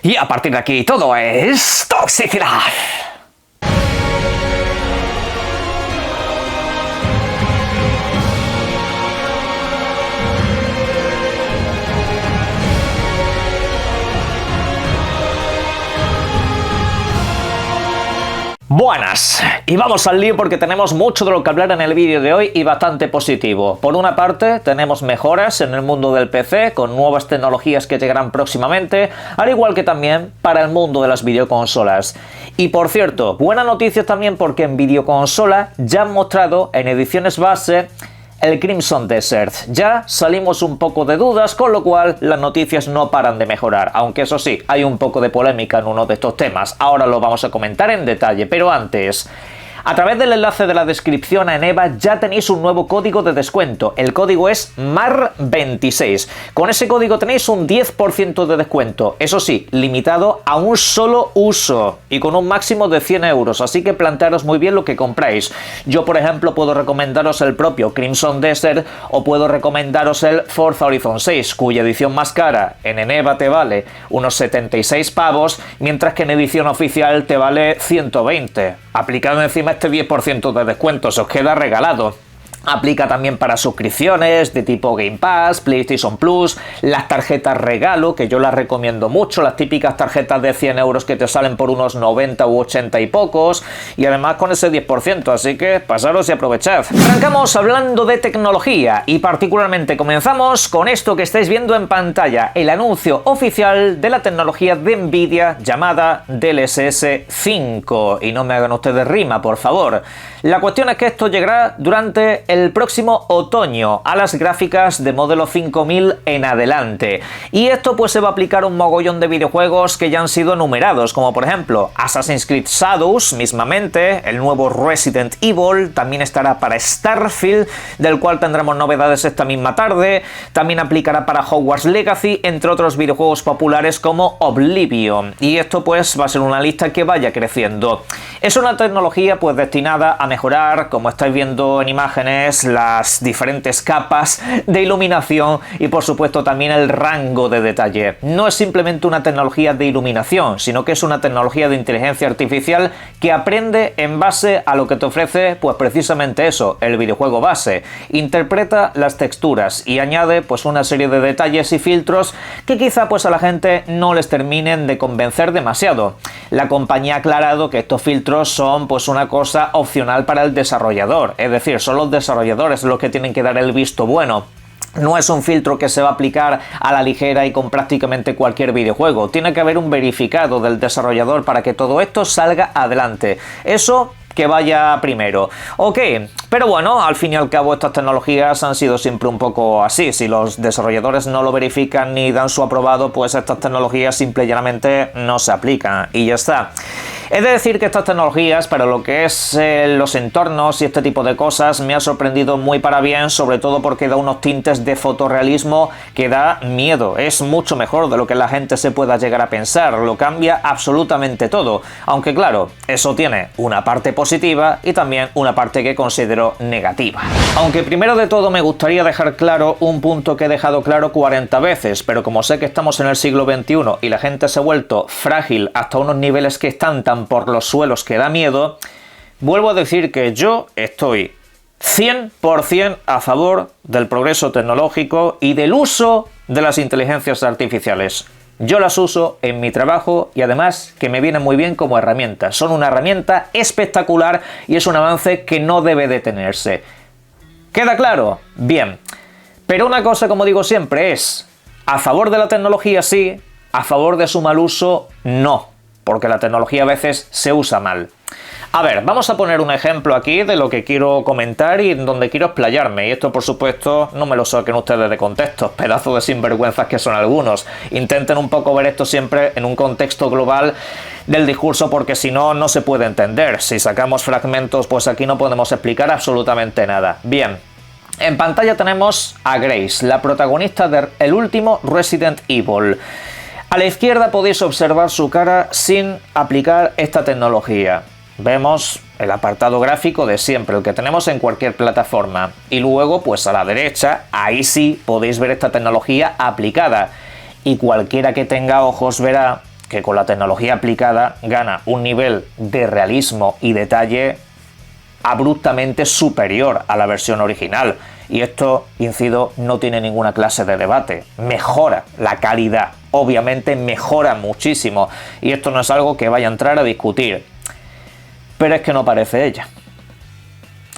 Y a partir de aquí todo es toxicidad. Buenas, y vamos al lío porque tenemos mucho de lo que hablar en el vídeo de hoy y bastante positivo. Por una parte, tenemos mejoras en el mundo del PC con nuevas tecnologías que llegarán próximamente, al igual que también para el mundo de las videoconsolas. Y por cierto, buena noticia también porque en videoconsola ya han mostrado en ediciones base el Crimson Desert. Ya salimos un poco de dudas, con lo cual las noticias no paran de mejorar, aunque eso sí, hay un poco de polémica en uno de estos temas. Ahora lo vamos a comentar en detalle, pero antes, a través del enlace de la descripción a Eneba ya tenéis un nuevo código de descuento. El código es MAR26. Con ese código tenéis un 10% de descuento. Eso sí, limitado a un solo uso y con un máximo de 100 euros. Así que plantearos muy bien lo que compráis. Yo, por ejemplo, puedo recomendaros el propio Crimson Desert o puedo recomendaros el Forza Horizon 6, cuya edición más cara en Eneba te vale unos 76 pavos, mientras que en edición oficial te vale 120. Aplicado encima este 10% de descuento, se os queda regalado. Aplica también para suscripciones de tipo Game Pass, PlayStation Plus, las tarjetas regalo, que yo las recomiendo mucho, las típicas tarjetas de 100 euros que te salen por unos 90 u 80 y pocos, y además con ese 10%, así que pasaros y aprovechad. Arrancamos hablando de tecnología, y particularmente comenzamos con esto que estáis viendo en pantalla, el anuncio oficial de la tecnología de Nvidia llamada DLSS 5, y no me hagan ustedes rima, por favor. La cuestión es que esto llegará durante el próximo otoño a las gráficas de modelo 5000 en adelante. Y esto pues se va a aplicar a un mogollón de videojuegos que ya han sido numerados, como por ejemplo Assassin's Creed Shadows mismamente, el nuevo Resident Evil, también estará para Starfield, del cual tendremos novedades esta misma tarde, también aplicará para Hogwarts Legacy, entre otros videojuegos populares como Oblivion. Y esto pues va a ser una lista que vaya creciendo. Es una tecnología pues destinada a mejorar, como estáis viendo en imágenes, las diferentes capas de iluminación y por supuesto también el rango de detalle. No es simplemente una tecnología de iluminación, sino que es una tecnología de inteligencia artificial que aprende en base a lo que te ofrece pues precisamente eso, el videojuego base. Interpreta las texturas y añade pues una serie de detalles y filtros que quizá pues a la gente no les terminen de convencer demasiado. La compañía ha aclarado que estos filtros son pues una cosa opcional para el desarrollador, es decir, son los desarrolladores los que tienen que dar el visto bueno. No es un filtro que se va a aplicar a la ligera y con prácticamente cualquier videojuego. Tiene que haber un verificado del desarrollador para que todo esto salga adelante. Eso que vaya primero. Ok, pero bueno, al fin y al cabo estas tecnologías han sido siempre un poco así. Si los desarrolladores no lo verifican ni dan su aprobado, pues estas tecnologías simple y llanamente no se aplican y ya está. He de decir que estas tecnologías, para lo que es los entornos y este tipo de cosas, me ha sorprendido muy para bien, sobre todo porque da unos tintes de fotorrealismo que da miedo. Es mucho mejor de lo que la gente se pueda llegar a pensar, lo cambia absolutamente todo. Aunque claro, eso tiene una parte positiva y también una parte que considero negativa. Aunque primero de todo me gustaría dejar claro un punto que he dejado claro 40 veces, pero como sé que estamos en el siglo XXI y la gente se ha vuelto frágil hasta unos niveles que están tan por los suelos que da miedo, vuelvo a decir que yo estoy 100% a favor del progreso tecnológico y del uso de las inteligencias artificiales. Yo las uso en mi trabajo y además que me vienen muy bien como herramienta. Son una herramienta espectacular y es un avance que no debe detenerse. ¿Queda claro? Bien. Pero una cosa, como digo siempre, es a favor de la tecnología sí, a favor de su mal uso no. Porque la tecnología a veces se usa mal. A ver, vamos a poner un ejemplo aquí de lo que quiero comentar y en donde quiero explayarme. Y esto, por supuesto, no me lo saquen ustedes de contexto, pedazos de sinvergüenzas que son algunos. Intenten un poco ver esto siempre en un contexto global del discurso, porque si no, no se puede entender. Si sacamos fragmentos, pues aquí no podemos explicar absolutamente nada. Bien. En pantalla tenemos a Grace, la protagonista del último Resident Evil. A la izquierda podéis observar su cara sin aplicar esta tecnología. Vemos el apartado gráfico de siempre, el que tenemos en cualquier plataforma. Y luego, pues a la derecha, ahí sí podéis ver esta tecnología aplicada. Y cualquiera que tenga ojos verá que con la tecnología aplicada gana un nivel de realismo y detalle abruptamente superior a la versión original. Y esto, incido, no tiene ninguna clase de debate. Mejora la calidad, obviamente mejora muchísimo. Y esto no es algo que vaya a entrar a discutir. Pero es que no parece ella.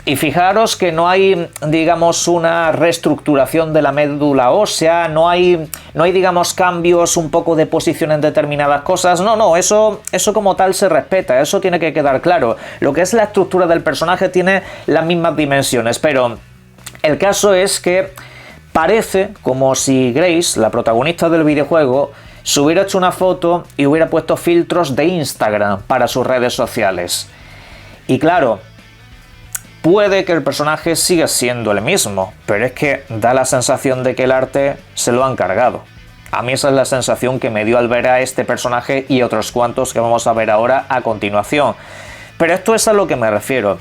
Y fijaros que no hay, digamos, una reestructuración de la médula ósea, no hay, digamos, cambios un poco de posición en determinadas cosas. No, eso como tal se respeta, eso tiene que quedar claro. Lo que es la estructura del personaje tiene las mismas dimensiones, pero el caso es que parece como si Grace, la protagonista del videojuego, se hubiera hecho una foto y hubiera puesto filtros de Instagram para sus redes sociales. Y claro, puede que el personaje siga siendo el mismo, pero es que da la sensación de que el arte se lo han cargado. A mí esa es la sensación que me dio al ver a este personaje y otros cuantos que vamos a ver ahora a continuación. Pero esto es a lo que me refiero.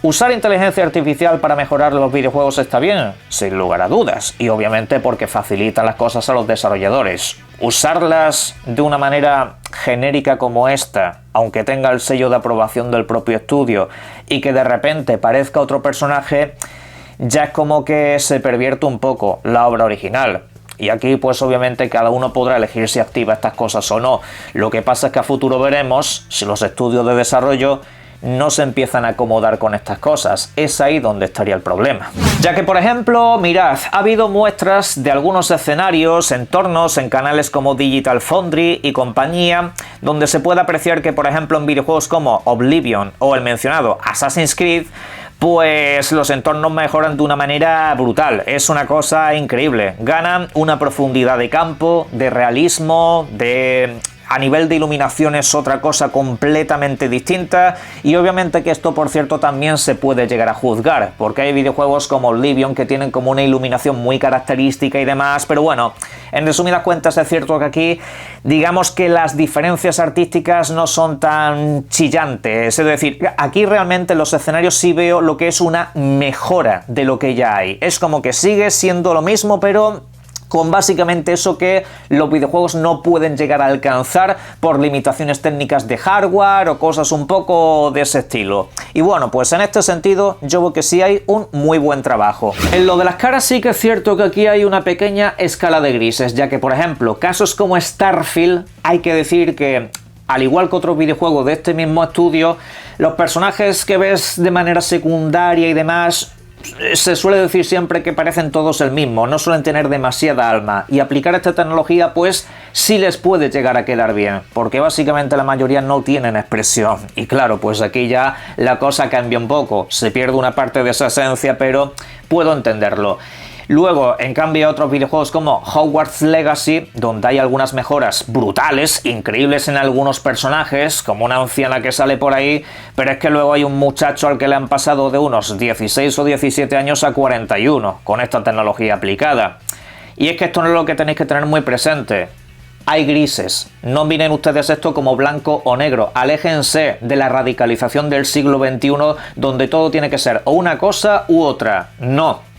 ¿Usar inteligencia artificial para mejorar los videojuegos está bien? Sin lugar a dudas, y obviamente porque facilita las cosas a los desarrolladores. Usarlas de una manera genérica como esta, aunque tenga el sello de aprobación del propio estudio, y que de repente parezca otro personaje, ya es como que se pervierte un poco la obra original. Y aquí pues obviamente cada uno podrá elegir si activa estas cosas o no. Lo que pasa es que a futuro veremos si los estudios de desarrollo no se empiezan a acomodar con estas cosas. Es ahí donde estaría el problema. Ya que, por ejemplo, mirad, ha habido muestras de algunos escenarios, entornos en canales como Digital Foundry y compañía, donde se puede apreciar que, por ejemplo, en videojuegos como Oblivion o el mencionado Assassin's Creed, pues los entornos mejoran de una manera brutal. Es una cosa increíble. Ganan una profundidad de campo, de realismo, a nivel de iluminación es otra cosa completamente distinta, y obviamente que esto, por cierto, también se puede llegar a juzgar, porque hay videojuegos como Oblivion que tienen como una iluminación muy característica y demás, pero bueno, en resumidas cuentas es cierto que aquí, digamos que las diferencias artísticas no son tan chillantes, es decir, aquí realmente en los escenarios sí veo lo que es una mejora de lo que ya hay. Es como que sigue siendo lo mismo, pero con básicamente eso que los videojuegos no pueden llegar a alcanzar por limitaciones técnicas de hardware o cosas un poco de ese estilo. Y bueno, pues en este sentido yo veo que sí hay un muy buen trabajo. En lo de las caras sí que es cierto que aquí hay una pequeña escala de grises, ya que por ejemplo, casos como Starfield, hay que decir que al igual que otros videojuegos de este mismo estudio, los personajes que ves de manera secundaria y demás, se suele decir siempre que parecen todos el mismo, no suelen tener demasiada alma, y aplicar esta tecnología pues sí les puede llegar a quedar bien, porque básicamente la mayoría no tienen expresión, y claro, pues aquí ya la cosa cambia un poco, se pierde una parte de esa esencia, pero puedo entenderlo. Luego, en cambio, otros videojuegos como Hogwarts Legacy, donde hay algunas mejoras brutales, increíbles en algunos personajes, como una anciana que sale por ahí, pero es que luego hay un muchacho al que le han pasado de unos 16 o 17 años a 41, con esta tecnología aplicada. Y es que esto no es lo que tenéis que tener muy presente. Hay grises, no miren ustedes esto como blanco o negro, aléjense de la radicalización del siglo XXI, donde todo tiene que ser o una cosa u otra. No.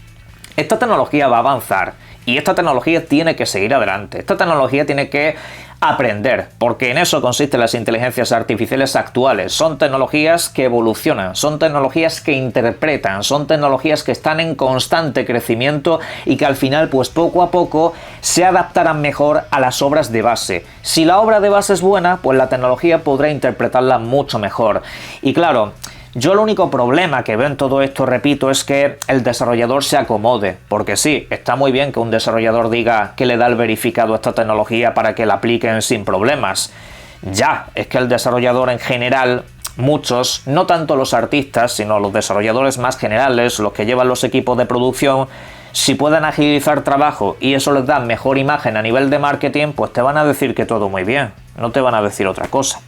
Esta tecnología va a avanzar y esta tecnología tiene que seguir adelante. Esta tecnología tiene que aprender, porque en eso consisten las inteligencias artificiales actuales. Son tecnologías que evolucionan, son tecnologías que interpretan, son tecnologías que están en constante crecimiento y que al final, pues poco a poco, se adaptarán mejor a las obras de base. Si la obra de base es buena, pues la tecnología podrá interpretarla mucho mejor. Y claro, yo el único problema que veo en todo esto, repito, es que el desarrollador se acomode, porque sí, está muy bien que un desarrollador diga que le da el verificado a esta tecnología para que la apliquen sin problemas. Ya, es que el desarrollador en general, muchos, no tanto los artistas, sino los desarrolladores más generales, los que llevan los equipos de producción, si pueden agilizar trabajo y eso les da mejor imagen a nivel de marketing, pues te van a decir que todo muy bien, no te van a decir otra cosa.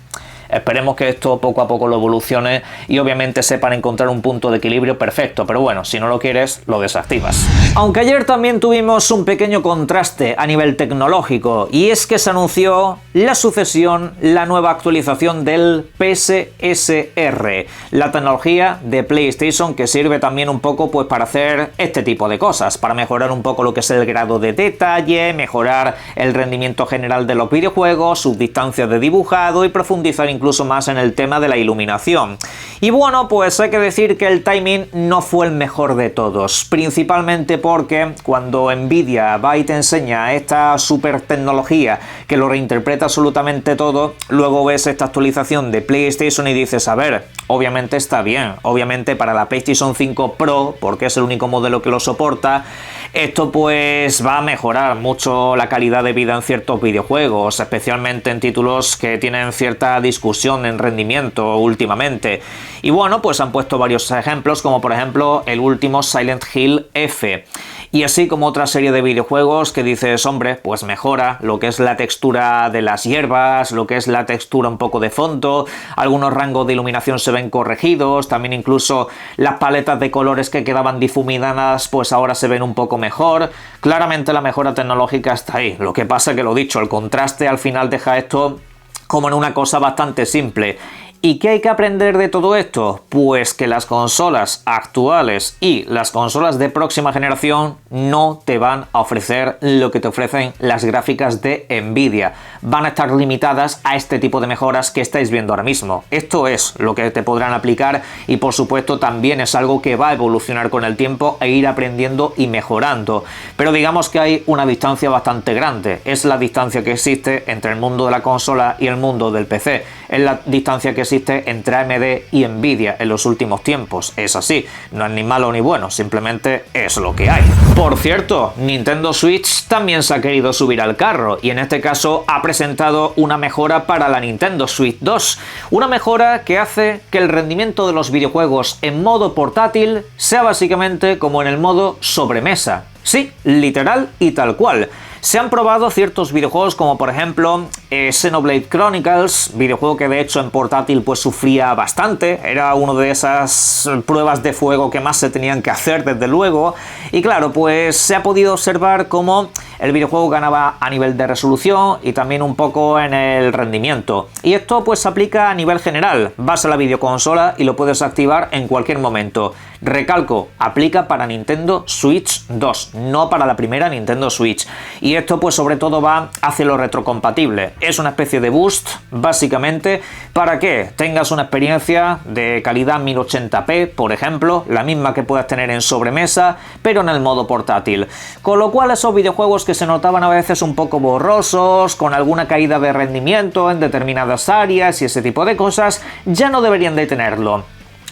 Esperemos que esto poco a poco lo evolucione y obviamente sepan encontrar un punto de equilibrio perfecto, pero bueno, si no lo quieres, lo desactivas. Aunque ayer también tuvimos un pequeño contraste a nivel tecnológico, y es que se anunció la sucesión, la nueva actualización del PSSR, la tecnología de PlayStation que sirve también un poco pues para hacer este tipo de cosas, para mejorar un poco lo que es el grado de detalle, mejorar el rendimiento general de los videojuegos, sus distancias de dibujado y profundizar incluso más en el tema de la iluminación. Y bueno, pues hay que decir que el timing no fue el mejor de todos, principalmente porque cuando Nvidia va y te enseña esta super tecnología que lo reinterpreta absolutamente todo, luego ves esta actualización de PlayStation y dices, a ver, obviamente está bien, obviamente para la PlayStation 5 Pro, porque es el único modelo que lo soporta, esto pues va a mejorar mucho la calidad de vida en ciertos videojuegos, especialmente en títulos que tienen cierta discusión en rendimiento últimamente. Y bueno, pues han puesto varios ejemplos, como por ejemplo el último Silent Hill F. Y así como otra serie de videojuegos que dices, hombre, pues mejora lo que es la textura de las hierbas, lo que es la textura un poco de fondo, algunos rangos de iluminación se ven corregidos, también incluso las paletas de colores que quedaban difuminadas, pues ahora se ven un poco mejor. Claramente la mejora tecnológica está ahí. Lo que pasa que lo dicho, el contraste al final deja esto como en una cosa bastante simple. ¿Y qué hay que aprender de todo esto? Pues que las consolas actuales y las consolas de próxima generación no te van a ofrecer lo que te ofrecen las gráficas de Nvidia. Van a estar limitadas a este tipo de mejoras que estáis viendo ahora mismo. Esto es lo que te podrán aplicar y por supuesto también es algo que va a evolucionar con el tiempo e ir aprendiendo y mejorando. Pero digamos que hay una distancia bastante grande. Es la distancia que existe entre el mundo de la consola y el mundo del PC. Es la distancia que existe entre AMD y Nvidia en los últimos tiempos. Es así, no es ni malo ni bueno, simplemente es lo que hay. Por cierto, Nintendo Switch también se ha querido subir al carro y en este caso ha presentado una mejora para la Nintendo Switch 2. Una mejora que hace que el rendimiento de los videojuegos en modo portátil sea básicamente como en el modo sobremesa. Sí, literal y tal cual. Se han probado ciertos videojuegos como por ejemplo Xenoblade Chronicles, videojuego que de hecho en portátil pues sufría bastante, era una de esas pruebas de fuego que más se tenían que hacer desde luego, y claro, pues se ha podido observar cómo el videojuego ganaba a nivel de resolución y también un poco en el rendimiento. Y esto pues se aplica a nivel general, vas a la videoconsola y lo puedes activar en cualquier momento. Recalco, aplica para Nintendo Switch 2, no para la primera Nintendo Switch. Y esto pues sobre todo va hacia lo retrocompatible. Es una especie de boost, básicamente, para que tengas una experiencia de calidad 1080p, por ejemplo, la misma que puedas tener en sobremesa, pero en el modo portátil. Con lo cual esos videojuegos que se notaban a veces un poco borrosos, con alguna caída de rendimiento en determinadas áreas y ese tipo de cosas, ya no deberían de tenerlo.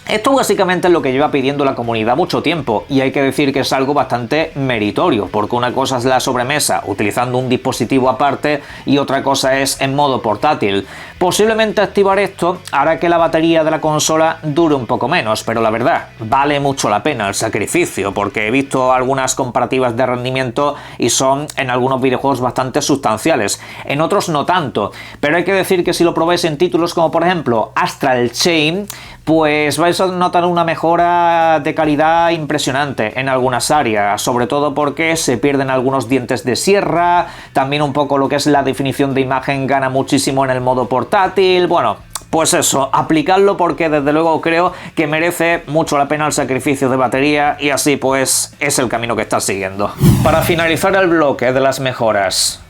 Esto básicamente es lo que lleva pidiendo la comunidad mucho tiempo y hay que decir que es algo bastante meritorio, porque una cosa es la sobremesa utilizando un dispositivo aparte y otra cosa es en modo portátil. Posiblemente activar esto hará que la batería de la consola dure un poco menos, pero la verdad, vale mucho la pena el sacrificio, porque he visto algunas comparativas de rendimiento y son en algunos videojuegos bastante sustanciales, en otros no tanto, pero hay que decir que si lo probáis en títulos como por ejemplo Astral Chain, pues vais a notar una mejora de calidad impresionante en algunas áreas, sobre todo porque se pierden algunos dientes de sierra, también un poco lo que es la definición de imagen gana muchísimo en el modo portátil, bueno, pues eso, aplicadlo porque desde luego creo que merece mucho la pena el sacrificio de batería y así pues es el camino que estás siguiendo. Para finalizar el bloque de las mejoras,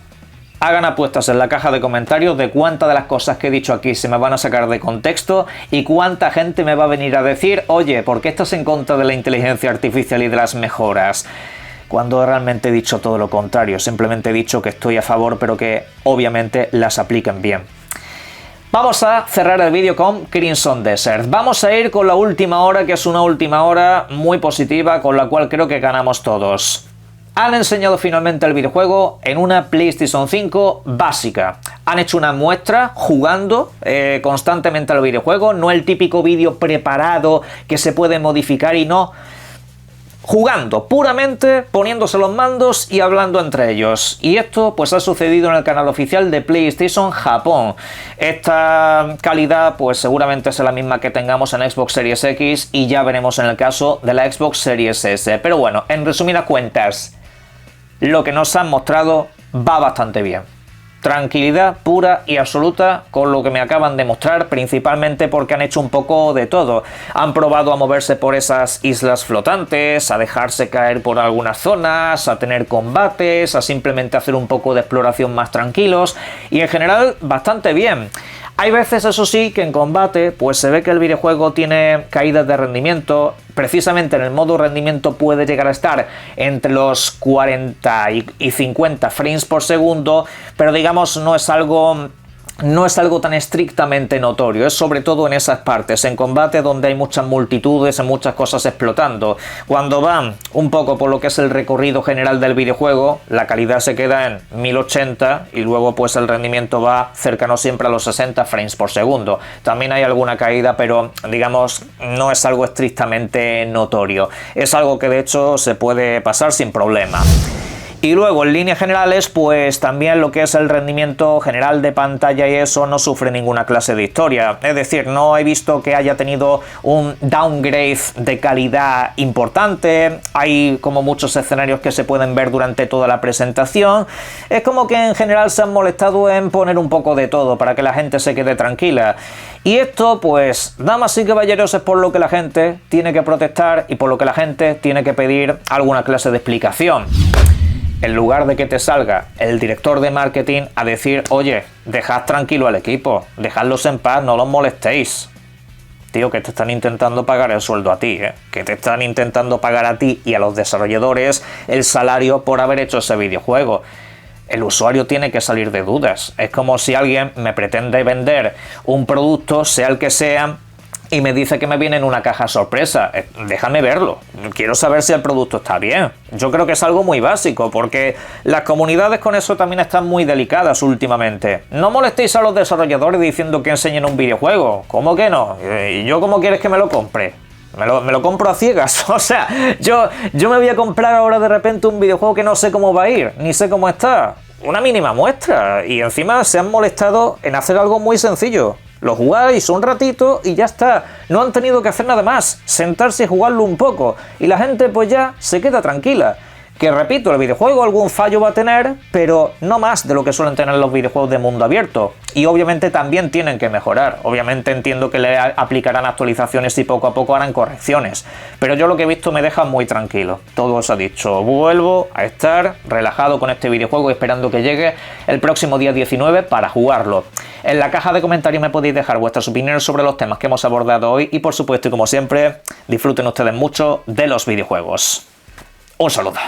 hagan apuestas en la caja de comentarios de cuántas de las cosas que he dicho aquí se me van a sacar de contexto y cuánta gente me va a venir a decir, oye, ¿por qué estás en contra de la inteligencia artificial y de las mejoras? Cuando realmente he dicho todo lo contrario, simplemente he dicho que estoy a favor, pero que obviamente las apliquen bien. Vamos a cerrar el vídeo con Crimson Desert. Vamos a ir con la última hora, que es una última hora muy positiva, con la cual creo que ganamos todos. Han enseñado finalmente el videojuego en una PlayStation 5 básica. Han hecho una muestra jugando constantemente al videojuego, no el típico vídeo preparado que se puede modificar y no. jugando puramente, poniéndose los mandos y hablando entre ellos. Y esto pues ha sucedido en el canal oficial de PlayStation Japón. Esta calidad pues seguramente es la misma que tengamos en Xbox Series X y ya veremos en el caso de la Xbox Series S. Pero bueno, en resumidas cuentas, lo que nos han mostrado va bastante bien. Tranquilidad pura y absoluta con lo que me acaban de mostrar, principalmente porque han hecho un poco de todo. Han probado a moverse por esas islas flotantes, a dejarse caer por algunas zonas, a tener combates, a simplemente hacer un poco de exploración más tranquilos y en general bastante bien. Hay veces, eso sí, que en combate pues se ve que el videojuego tiene caídas de rendimiento. Precisamente en el modo rendimiento puede llegar a estar entre los 40 y 50 frames por segundo, pero digamos no es algo tan estrictamente notorio, es sobre todo en esas partes, en combate donde hay muchas multitudes, muchas cosas explotando. Cuando van un poco por lo que es el recorrido general del videojuego, la calidad se queda en 1080 y luego pues el rendimiento va cercano siempre a los 60 frames por segundo. También hay alguna caída, pero digamos no es algo estrictamente notorio, es algo que de hecho se puede pasar sin problema. Y luego, en líneas generales, pues también lo que es el rendimiento general de pantalla y eso no sufre ninguna clase de historia. Es decir, no he visto que haya tenido un downgrade de calidad importante. Hay como muchos escenarios que se pueden ver durante toda la presentación. Es como que en general se han molestado en poner un poco de todo para que la gente se quede tranquila. Y esto, pues, damas y caballeros, es por lo que la gente tiene que protestar y por lo que la gente tiene que pedir alguna clase de explicación. En lugar de que te salga el director de marketing a decir, oye, dejad tranquilo al equipo, dejadlos en paz, no los molestéis. Tío, que te están intentando pagar el sueldo a ti, que te están intentando pagar a ti y a los desarrolladores el salario por haber hecho ese videojuego. El usuario tiene que salir de dudas. Es como si alguien me pretende vender un producto, sea el que sea, y me dice que me viene en una caja sorpresa. Déjame verlo. Quiero saber si el producto está bien. Yo creo que es algo muy básico, porque las comunidades con eso también están muy delicadas últimamente. No molestéis a los desarrolladores diciendo que enseñen un videojuego. ¿Cómo que no? ¿Y yo cómo quieres que me lo compre? Me lo compro a ciegas. O sea, yo me voy a comprar ahora de repente un videojuego que no sé cómo va a ir, ni sé cómo está. Una mínima muestra. Y encima se han molestado en hacer algo muy sencillo. Lo jugáis un ratito y ya está. No han tenido que hacer nada más. Sentarse y jugarlo un poco. Y la gente pues ya se queda tranquila. Que repito, el videojuego algún fallo va a tener, pero no más de lo que suelen tener los videojuegos de mundo abierto. Y obviamente también tienen que mejorar. Obviamente entiendo que le aplicarán actualizaciones y poco a poco harán correcciones. Pero yo lo que he visto me deja muy tranquilo. Todo os ha dicho. Vuelvo a estar relajado con este videojuego esperando que llegue el próximo día 19 para jugarlo. En la caja de comentarios me podéis dejar vuestras opiniones sobre los temas que hemos abordado hoy y por supuesto y como siempre, disfruten ustedes mucho de los videojuegos. Un saludo.